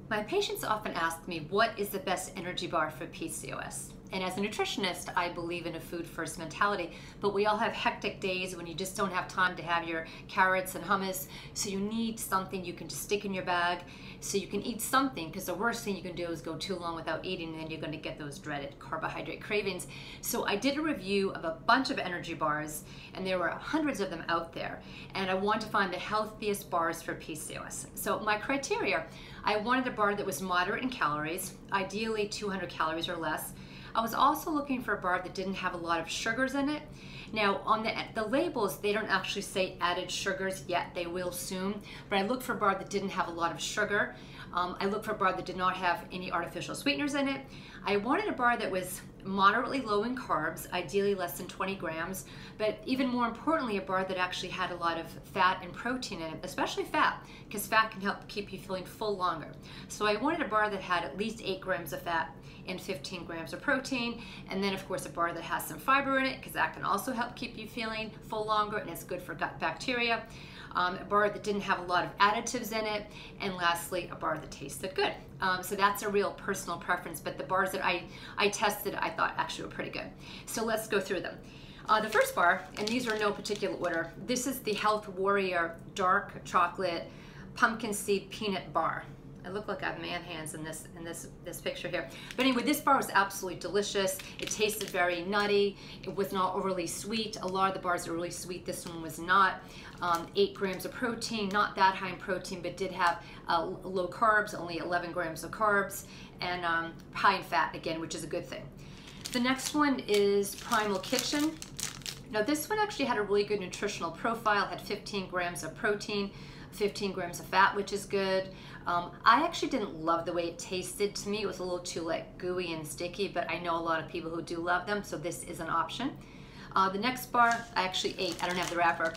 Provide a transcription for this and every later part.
My patients often ask me, what is the best energy bar for PCOS? And as a nutritionist, I believe in a food first mentality, but we all have hectic days when you just don't have time to have your carrots and hummus. So you need something you can just stick in your bag so you can eat something, because the worst thing you can do is go too long without eating, and then you're going to get those dreaded carbohydrate cravings. So I did a review of a bunch of energy bars, and there were hundreds of them out there, and I wanted to find the healthiest bars for PCOS. So my criteria, I wanted a bar that was moderate in calories, ideally 200 calories or less. I was also looking for a bar that didn't have a lot of sugars in it. Now on the labels, they don't actually say added sugars yet, they will soon, but I looked for a bar that didn't have a lot of sugar. I looked for a bar that did not have any artificial sweeteners in it. I wanted a bar that was moderately low in carbs, ideally less than 20 grams, but even more importantly, a bar that actually had a lot of fat and protein in it, especially fat, because fat can help keep you feeling full longer. So I wanted a bar that had at least 8 grams of fat and 15 grams of protein, and then of course a bar that has some fiber in it, because that can also help keep you feeling full longer, and it's good for gut bacteria. A bar that didn't have a lot of additives in it, and lastly, a bar that tasted good. So that's a real personal preference, but the bars that I tested, I thought actually were pretty good. So let's go through them. The first bar, and these are no particular order, this is the Health Warrior Dark Chocolate Pumpkin Seed Peanut Bar. I look like I have man hands in this picture here. But anyway, this bar was absolutely delicious. It tasted very nutty. It was not overly sweet. A lot of the bars are really sweet. This one was not. 8 grams of protein, not that high in protein, but did have low carbs, only 11 grams of carbs, and high in fat again, which is a good thing. The next one is Primal Kitchen. Now this one actually had a really good nutritional profile, had 15 grams of protein, 15 grams of fat, which is good. I actually didn't love the way it tasted. To me, it was a little too like gooey and sticky, but I know a lot of people who do love them, so this is an option. The next bar I actually ate, I don't have the wrapper.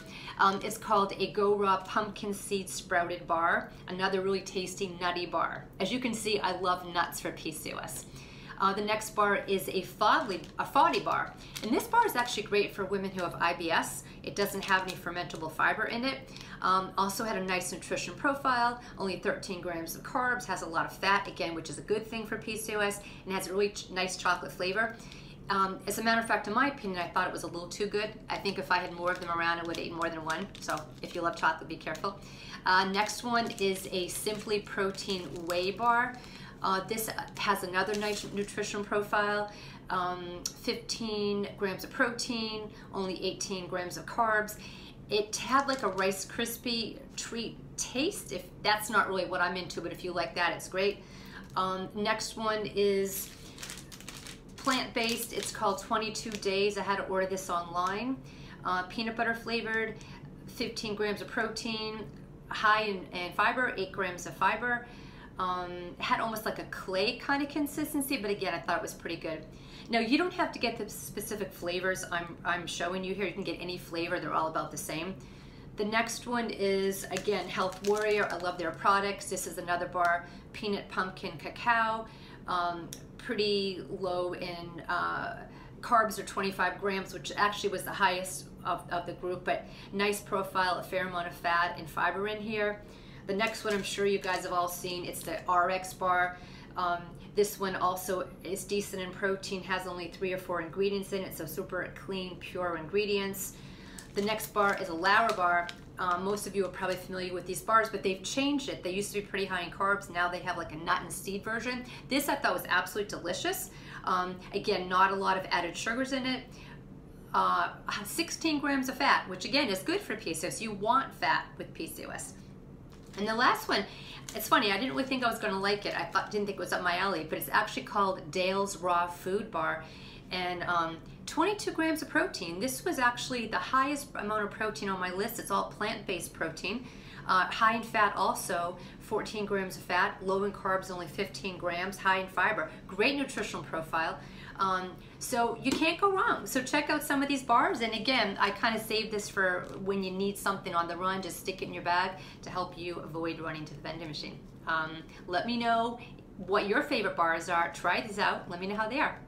It's called a Go Raw Pumpkin Seed Sprouted Bar, another really tasty nutty bar. As you can see, I love nuts for PCOS. The next bar is a FODY bar, and this bar is actually great for women who have IBS. It doesn't have any fermentable fiber in it. Also had a nice nutrition profile, only 13 grams of carbs, has a lot of fat, again, which is a good thing for PCOS, and has a really nice chocolate flavor. As a matter of fact, in my opinion, I thought it was a little too good. I think if I had more of them around, I would eat more than one. So if you love chocolate, be careful. Next one is a Simply Protein Whey Bar. This has another nice nutrition profile. 15 grams of protein, only 18 grams of carbs. It had like a Rice Krispie treat taste. If that's not really what I'm into, but if you like that, it's great. Next one is plant-based. It's called 22 Days. I had to order this online. Peanut butter flavored, 15 grams of protein, high in fiber, 8 grams of fiber. It had almost like a clay kind of consistency, but again, I thought it was pretty good. Now, you don't have to get the specific flavors I'm showing you here. You can get any flavor. They're all about the same. The next one is, again, Health Warrior. I love their products. This is another bar, Peanut Pumpkin Cacao. Pretty low in carbs, are 25 grams, which actually was the highest of the group, but nice profile, a fair amount of fat and fiber in here. The next one I'm sure you guys have all seen, it's the RX bar. This one also is decent in protein, has only 3 or 4 ingredients in it, so super clean, pure ingredients. The next bar is a Lauer bar. Most of you are probably familiar with these bars, but they've changed it. They used to be pretty high in carbs. Now they have like a nut and seed version. This I thought was absolutely delicious. Again, not a lot of added sugars in it. 16 grams of fat, which again is good for PCOS. You want fat with PCOS. And the last one, it's funny, I didn't really think I was going to like it. Didn't think it was up my alley, but it's actually called Dale's Raw Food Bar, and 22 grams of protein. This was actually the highest amount of protein on my list. It's all plant-based protein. High in fat also, 14 grams of fat, low in carbs, only 15 grams, high in fiber. Great nutritional profile. So you can't go wrong. So check out some of these bars. And again, I kind of saved this for when you need something on the run. Just stick it in your bag to help you avoid running to the vending machine. Let me know what your favorite bars are. Try these out. Let me know how they are.